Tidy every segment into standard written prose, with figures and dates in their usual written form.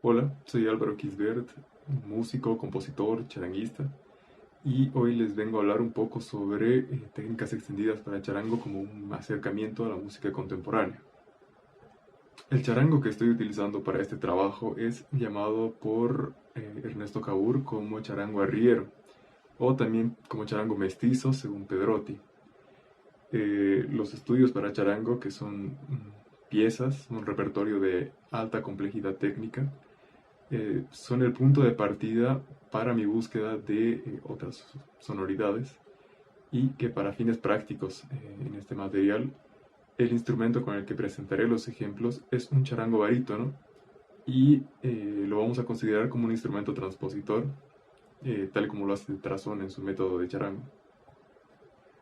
Hola, soy Álvaro Quisbert, músico, compositor, charanguista, y hoy les vengo a hablar un poco sobre técnicas extendidas para el charango como un acercamiento a la música contemporánea. El charango que estoy utilizando para este trabajo es llamado por Ernesto Cabur como charango arriero, o también como charango mestizo según Pedrotti. Los estudios para charango, que son piezas, un repertorio de alta complejidad técnica, son el punto de partida para mi búsqueda de otras sonoridades y que para fines prácticos en este material el instrumento con el que presentaré los ejemplos es un charango barítono y lo vamos a considerar como un instrumento transpositor, tal como lo hace Trazón en su método de charango.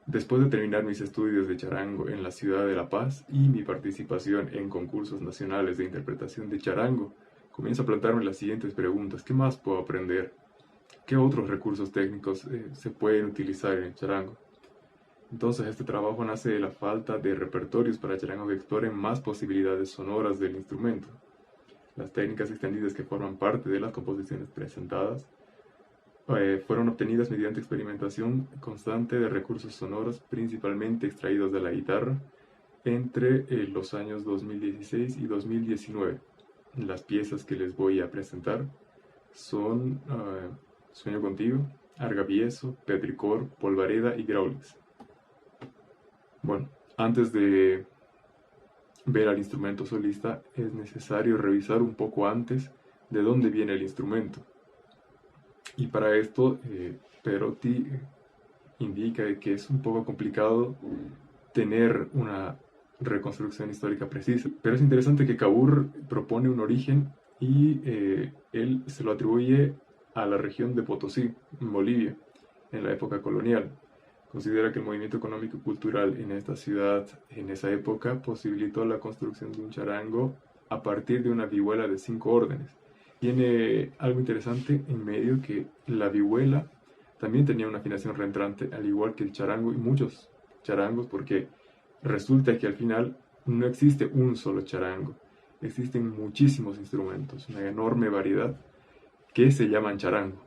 Después de terminar mis estudios de charango en la ciudad de La Paz y mi participación en concursos nacionales de interpretación de charango, comienzo a plantearme las siguientes preguntas. ¿Qué más puedo aprender? ¿Qué otros recursos técnicos se pueden utilizar en el charango? Entonces este trabajo nace de la falta de repertorios para charango que exploren más posibilidades sonoras del instrumento. Las técnicas extendidas que forman parte de las composiciones presentadas fueron obtenidas mediante experimentación constante de recursos sonoros, principalmente extraídos de la guitarra, entre los años 2016 y 2019. Las piezas que les voy a presentar son Sueño Contigo, Argavieso, Petricor, Polvareda y Graulis. Bueno, antes de ver al instrumento solista es necesario revisar un poco antes de dónde viene el instrumento. Y para esto Perotti indica que es un poco complicado tener una reconstrucción histórica precisa. Pero es interesante que Cabur propone un origen y él se lo atribuye a la región de Potosí, en Bolivia, en la época colonial. Considera que el movimiento económico y cultural en esta ciudad, en esa época, posibilitó la construcción de un charango a partir de una vihuela de 5 órdenes. Tiene algo interesante en medio, que la vihuela también tenía una afinación reentrante, al igual que el charango y muchos charangos, porque resulta que al final no existe un solo charango, existen muchísimos instrumentos, una enorme variedad que se llaman charango.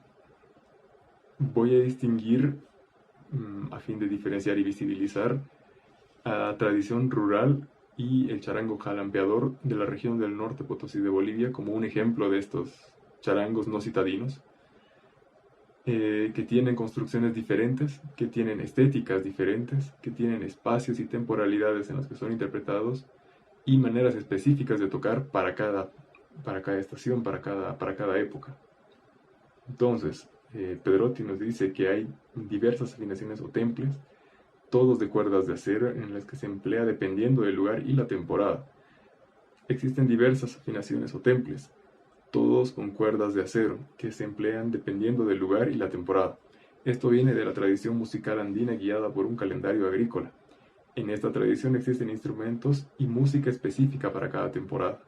Voy a distinguir, a fin de diferenciar y visibilizar, a la tradición rural y el charango calampeador de la región del norte Potosí de Bolivia como un ejemplo de estos charangos no citadinos, que tienen construcciones diferentes, que tienen estéticas diferentes, que tienen espacios y temporalidades en los que son interpretados y maneras específicas de tocar para cada estación, para cada época. Entonces, Pedrotti nos dice que hay diversas afinaciones o temples, todos de cuerdas de acero, en las que se emplea dependiendo del lugar y la temporada. Existen diversas afinaciones o temples, todos con cuerdas de acero, que se emplean dependiendo del lugar y la temporada. Esto viene de la tradición musical andina guiada por un calendario agrícola. En esta tradición existen instrumentos y música específica para cada temporada.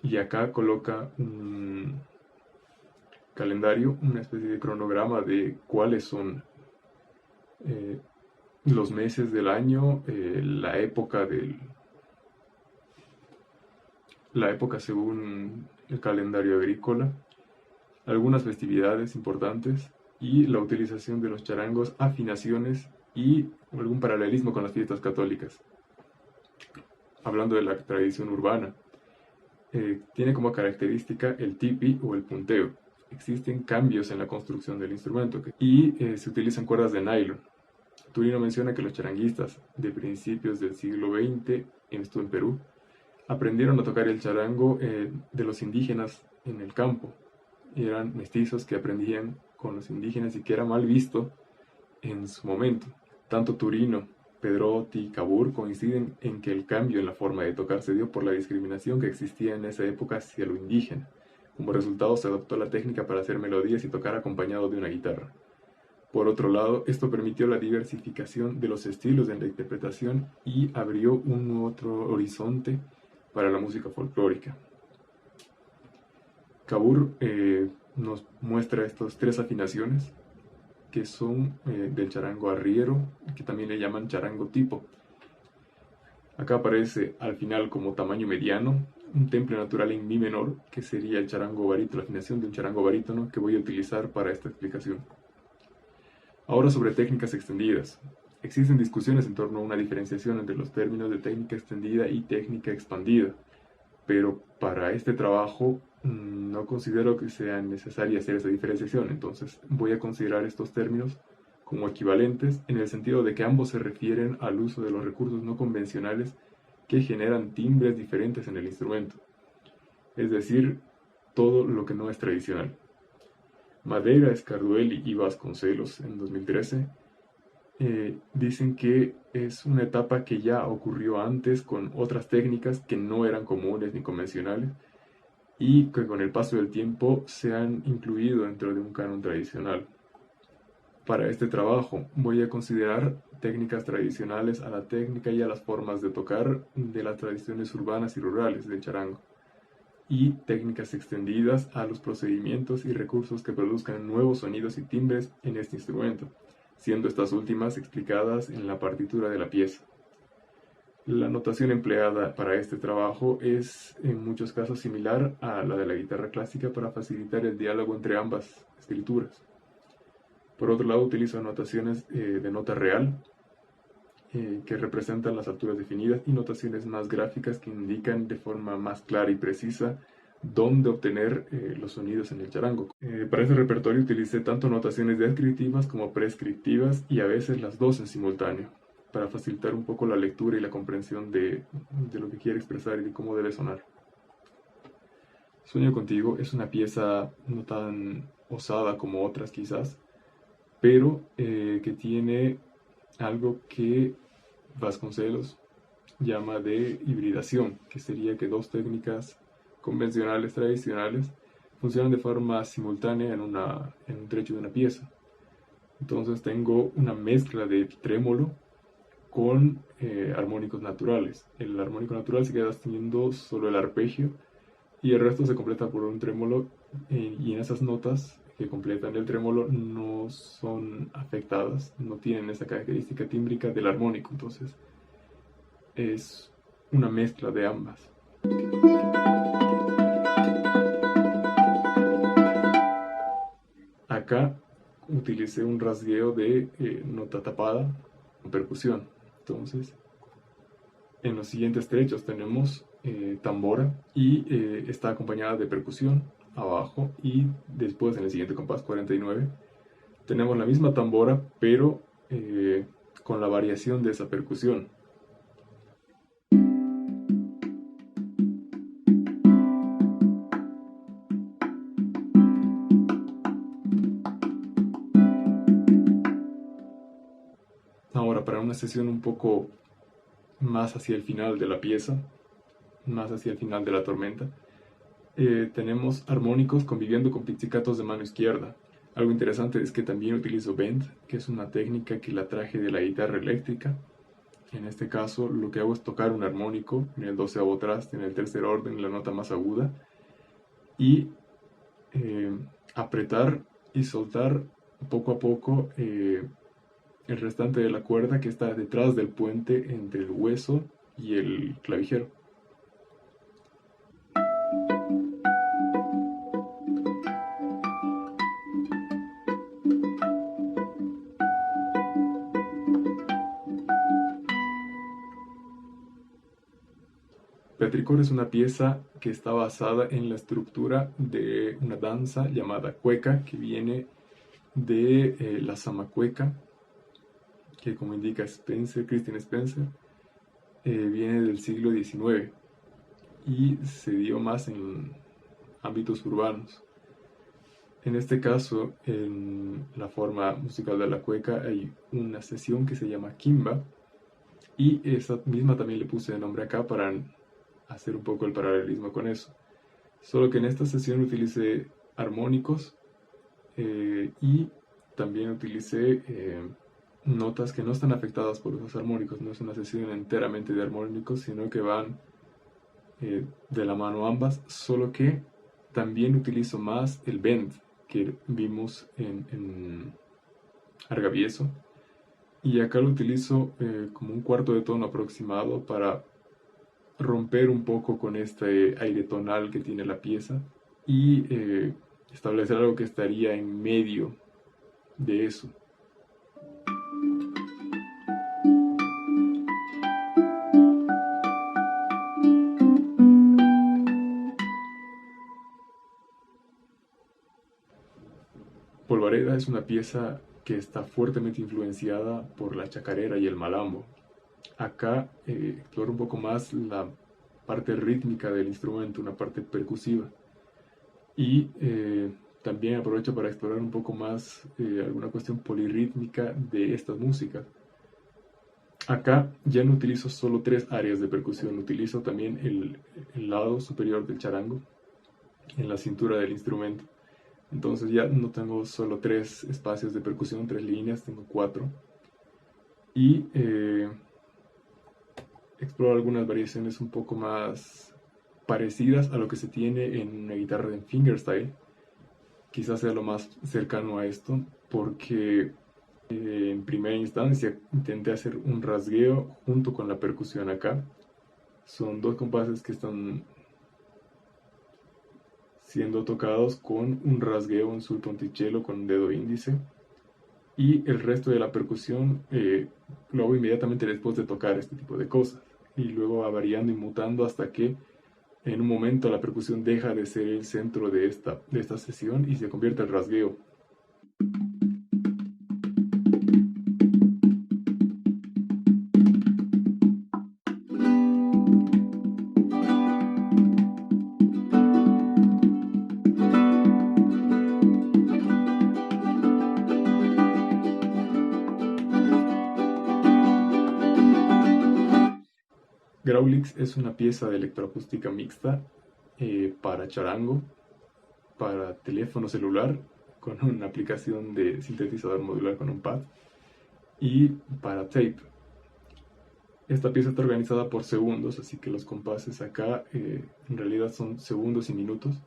Y acá coloca un calendario, una especie de cronograma de cuáles son eh, los meses del año, la época según el calendario agrícola, algunas festividades importantes y la utilización de los charangos, afinaciones y algún paralelismo con las fiestas católicas. Hablando de la tradición urbana, tiene como característica el tipi o el punteo. Existen cambios en la construcción del instrumento y se utilizan cuerdas de nylon. Turino menciona que los charanguistas de principios del siglo XX, esto en Perú, aprendieron a tocar el charango de los indígenas en el campo. Eran mestizos que aprendían con los indígenas y que era mal visto en su momento. Tanto Turino, Pedrotti y Cabur coinciden en que el cambio en la forma de tocar se dio por la discriminación que existía en esa época hacia lo indígena. Como resultado se adoptó la técnica para hacer melodías y tocar acompañado de una guitarra. Por otro lado, esto permitió la diversificación de los estilos en la interpretación y abrió un otro horizonte para la música folclórica. Cabur nos muestra estas 3 afinaciones que son del charango arriero, que también le llaman charango tipo. Acá aparece al final como tamaño mediano, un temple natural en mi menor, que sería el charango barítono, la afinación de un charango barítono que voy a utilizar para esta explicación. Ahora sobre técnicas extendidas. Existen discusiones en torno a una diferenciación entre los términos de técnica extendida y técnica expandida, pero para este trabajo no considero que sea necesaria hacer esa diferenciación, entonces voy a considerar estos términos como equivalentes en el sentido de que ambos se refieren al uso de los recursos no convencionales que generan timbres diferentes en el instrumento, es decir, todo lo que no es tradicional. Madera, Scarduelli y Vasconcelos en 2013 dicen que es una etapa que ya ocurrió antes con otras técnicas que no eran comunes ni convencionales y que con el paso del tiempo se han incluido dentro de un canon tradicional. Para este trabajo voy a considerar técnicas tradicionales a la técnica y a las formas de tocar de las tradiciones urbanas y rurales del charango, y técnicas extendidas a los procedimientos y recursos que produzcan nuevos sonidos y timbres en este instrumento, siendo estas últimas explicadas en la partitura de la pieza. La notación empleada para este trabajo es en muchos casos similar a la de la guitarra clásica para facilitar el diálogo entre ambas escrituras. Por otro lado, utilizo notaciones de nota real, que representan las alturas definidas, y notaciones más gráficas que indican de forma más clara y precisa dónde obtener los sonidos en el charango. Para este repertorio utilicé tanto notaciones descriptivas como prescriptivas y a veces las dos en simultáneo, para facilitar un poco la lectura y la comprensión de lo que quiere expresar y de cómo debe sonar. Sueño contigo es una pieza no tan osada como otras quizás, pero que tiene algo que Vasconcelos llama de hibridación, que sería que dos técnicas convencionales tradicionales funcionan de forma simultánea en un trecho de una pieza. Entonces tengo una mezcla de trémolo con armónicos naturales. El armónico natural se queda teniendo solo el arpegio y el resto se completa por un trémolo, y en esas notas que completan el trémolo no son afectadas, no tienen esa característica tímbrica del armónico, entonces es una mezcla de ambas. Acá utilicé un rasgueo de nota tapada con percusión, entonces en los siguientes trechos tenemos tambora y está acompañada de percusión abajo, y después en el siguiente compás 49 tenemos la misma tambora pero con la variación de esa percusión. Ahora, para una sesión un poco más hacia el final de la pieza, más hacia el final de la tormenta, tenemos armónicos conviviendo con pizzicatos de mano izquierda. Algo interesante es que también utilizo bend, que es una técnica que la traje de la guitarra eléctrica. En este caso lo que hago es tocar un armónico en el 12avo traste, en el tercer orden, la nota más aguda, y apretar y soltar poco a poco el restante de la cuerda que está detrás del puente entre el hueso y el clavijero. Petricor es una pieza que está basada en la estructura de una danza llamada cueca, que viene de la zamacueca, que como indica Christian Spencer, viene del siglo XIX y se dio más en ámbitos urbanos. En este caso, en la forma musical de la cueca hay una sesión que se llama kimba, y esa misma también le puse de nombre acá para hacer un poco el paralelismo con eso. Solo que en esta sesión utilicé armónicos y también utilicé notas que no están afectadas por esos armónicos. No es una sesión enteramente de armónicos, sino que van de la mano ambas, solo que también utilizo más el bend que vimos en Argavieso, y acá lo utilizo como un cuarto de tono aproximado para romper un poco con este aire tonal que tiene la pieza y establecer algo que estaría en medio de eso. Polvareda es una pieza que está fuertemente influenciada por la chacarera y el malambo. Acá exploro un poco más la parte rítmica del instrumento, una parte percusiva. Y también aprovecho para explorar un poco más alguna cuestión polirrítmica de estas músicas. Acá ya no utilizo solo 3 áreas de percusión, utilizo también el lado superior del charango en la cintura del instrumento. Entonces ya no tengo solo 3 espacios de percusión, 3 líneas, tengo 4. Y exploro algunas variaciones un poco más parecidas a lo que se tiene en una guitarra en fingerstyle. Quizás sea lo más cercano a esto, porque en primera instancia intenté hacer un rasgueo junto con la percusión acá. Son 2 compases que están siendo tocados con un rasgueo en sul ponticello con dedo índice, y el resto de la percusión lo hago inmediatamente después de tocar este tipo de cosas, y luego va variando y mutando hasta que en un momento la percusión deja de ser el centro de esta sesión y se convierte en rasgueo. Growlix es una pieza de electroacústica mixta para charango, para teléfono celular, con una aplicación de sintetizador modular con un pad, y para tape. Esta pieza está organizada por segundos, así que los compases acá en realidad son segundos y minutos.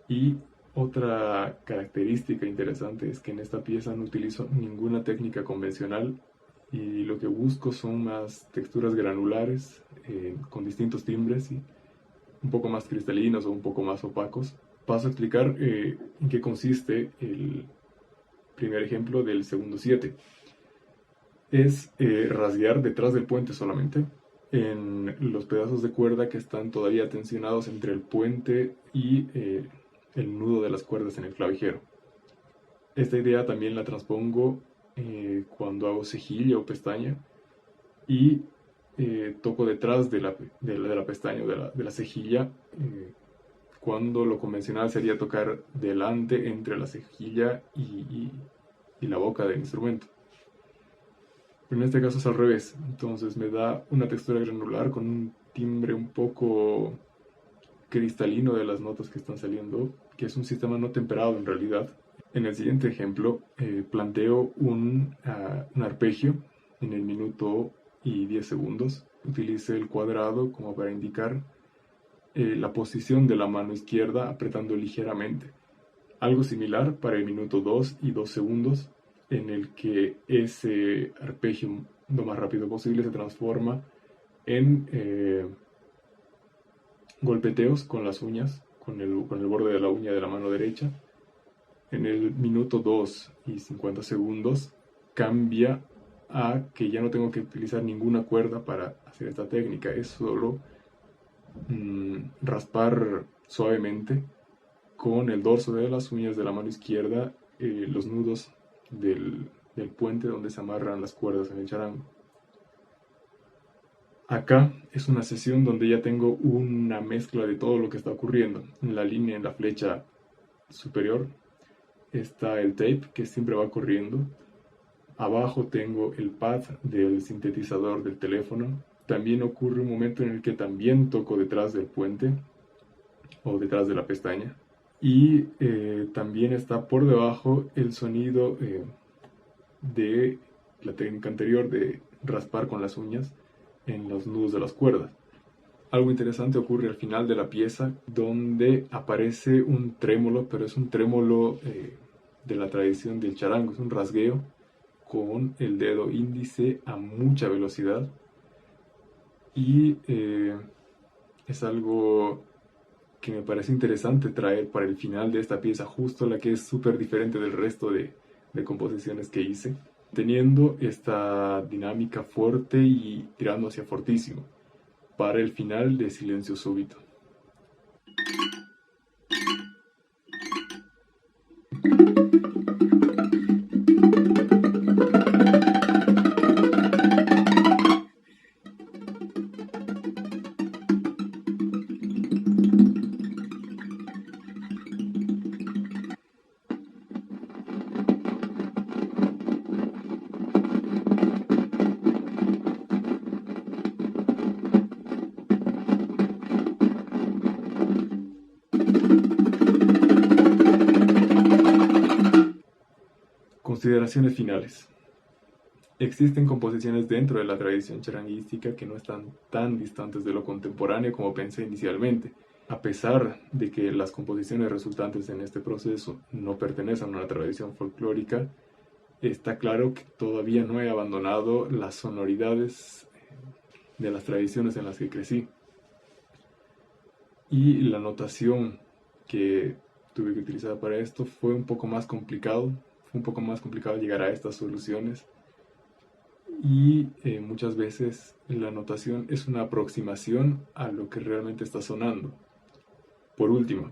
Y otra característica interesante es que en esta pieza no utilizo ninguna técnica convencional, y lo que busco son más texturas granulares con distintos timbres y un poco más cristalinos o un poco más opacos. Paso a explicar en qué consiste el primer ejemplo del segundo 7. Es rasguear detrás del puente solamente, en los pedazos de cuerda que están todavía tensionados entre el puente y el nudo de las cuerdas en el clavijero. Esta idea también la transpongo cuando hago cejilla o pestaña y toco detrás de la pestaña o de la cejilla, cuando lo convencional sería tocar delante entre la cejilla y la boca del instrumento. Pero en este caso es al revés, entonces me da una textura granular con un timbre un poco cristalino de las notas que están saliendo, que es un sistema no temperado en realidad. En el siguiente ejemplo planteo un arpegio en el minuto y 10 segundos. Utilicé el cuadrado como para indicar la posición de la mano izquierda apretando ligeramente. Algo similar para el minuto 2 y 2 segundos, en el que ese arpegio lo más rápido posible se transforma en golpeteos con las uñas, con el borde de la uña de la mano derecha. En el minuto 2 y 50 segundos cambia a que ya no tengo que utilizar ninguna cuerda para hacer esta técnica, es solo raspar suavemente con el dorso de las uñas de la mano izquierda los nudos del puente donde se amarran las cuerdas en el charango. Acá es una sesión donde ya tengo una mezcla de todo lo que está ocurriendo. En la línea, en la flecha superior, está el tape que siempre va corriendo. Abajo tengo el pad del sintetizador del teléfono. También ocurre un momento en el que también toco detrás del puente o detrás de la pestaña. Y también está por debajo el sonido de la técnica anterior de raspar con las uñas en los nudos de las cuerdas. Algo interesante ocurre al final de la pieza, donde aparece un trémolo, pero es un trémolo de la tradición del charango, es un rasgueo con el dedo índice a mucha velocidad, Y es algo que me parece interesante traer para el final de esta pieza, justo la que es súper diferente del resto de composiciones que hice, teniendo esta dinámica fuerte y tirando hacia fortísimo, para el final de Silencio Súbito. Consideraciones finales. Existen composiciones dentro de la tradición charanguística que no están tan distantes de lo contemporáneo como pensé inicialmente. A pesar de que las composiciones resultantes en este proceso no pertenecen a una tradición folclórica, está claro que todavía no he abandonado las sonoridades de las tradiciones en las que crecí. Y la notación que tuve que utilizar para esto fue un poco más complicado. Fue un poco más complicado llegar a estas soluciones. Y muchas veces la notación es una aproximación a lo que realmente está sonando. Por último,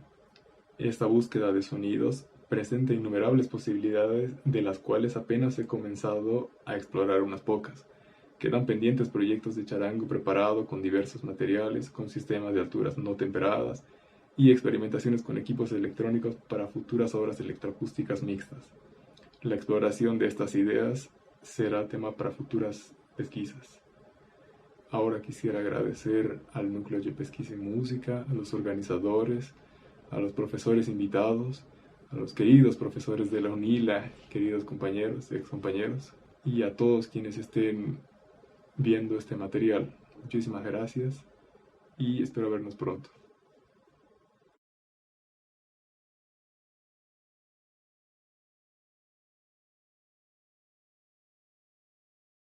esta búsqueda de sonidos presenta innumerables posibilidades de las cuales apenas he comenzado a explorar unas pocas. Quedan pendientes proyectos de charango preparado con diversos materiales, con sistemas de alturas no temperadas y experimentaciones con equipos electrónicos para futuras obras electroacústicas mixtas. La exploración de estas ideas será tema para futuras pesquisas. Ahora quisiera agradecer al Núcleo de Pesquisa en Música, a los organizadores, a los profesores invitados, a los queridos profesores de la UNILA, queridos compañeros, excompañeros, y a todos quienes estén viendo este material. Muchísimas gracias y espero vernos pronto.